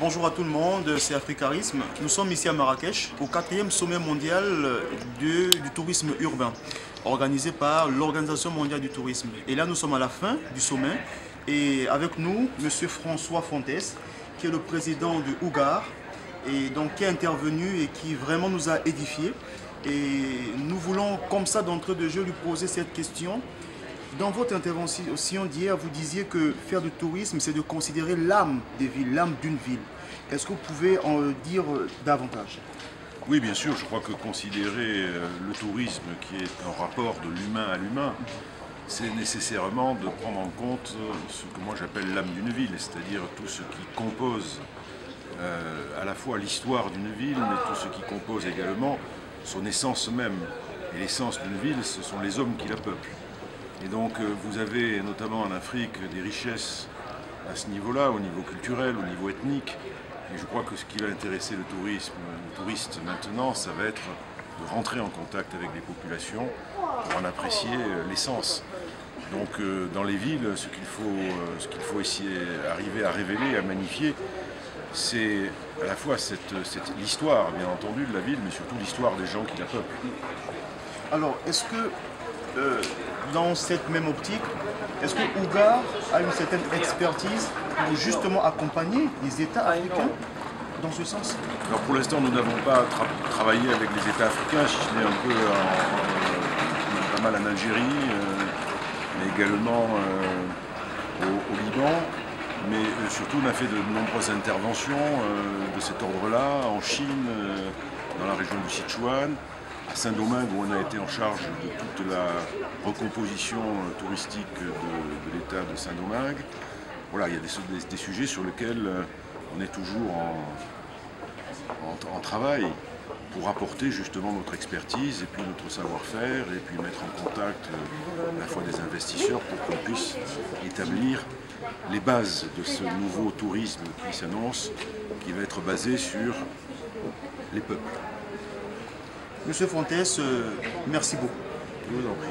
Bonjour à tout le monde, c'est Africarisme. Nous sommes ici à Marrakech au 4e sommet mondial du tourisme urbain organisé par l'Organisation mondiale du tourisme. Et là nous sommes à la fin du sommet et avec nous Monsieur François Fontes qui est le président de Ougar et donc qui est intervenu et qui vraiment nous a édifiés. Et nous voulons comme ça d'entrée de jeu lui poser cette question. Dans votre intervention d'hier, vous disiez que faire du tourisme, c'est de considérer l'âme des villes, l'âme d'une ville. Est-ce que vous pouvez en dire davantage? Oui, bien sûr, je crois que considérer le tourisme qui est un rapport de l'humain à l'humain, c'est nécessairement de prendre en compte ce que moi j'appelle l'âme d'une ville, c'est-à-dire tout ce qui compose à la fois l'histoire d'une ville, mais tout ce qui compose également son essence même. Et l'essence d'une ville, ce sont les hommes qui la peuplent. Et donc vous avez notamment en Afrique des richesses à ce niveau-là, au niveau culturel, au niveau ethnique. Et je crois que ce qui va intéresser le touriste maintenant, ça va être de rentrer en contact avec les populations pour en apprécier l'essence. Donc dans les villes, ce qu'il faut essayer arriver à révéler, à magnifier, c'est à la fois l'histoire, bien entendu, de la ville, mais surtout l'histoire des gens qui la peuplent. Alors, est-ce que dans cette même optique, est-ce que Ougar a une certaine expertise pour justement accompagner les États africains dans ce sens? Alors pour l'instant, nous n'avons pas travaillé avec les États africains, si ce n'est un peu pas mal en Algérie, mais également au Liban. Mais surtout, on a fait de nombreuses interventions de cet ordre-là, en Chine, dans la région du Sichuan, à Saint-Domingue, où on a été en charge de toute la recomposition touristique de l'État de Saint-Domingue. Voilà, il y a des sujets sur lesquels on est toujours en travail pour apporter justement notre expertise et puis notre savoir-faire et puis mettre en contact à la fois des investisseurs pour qu'on puisse établir les bases de ce nouveau tourisme qui s'annonce, qui va être basé sur les peuples. Monsieur Fontes, merci beaucoup. Je vous en prie.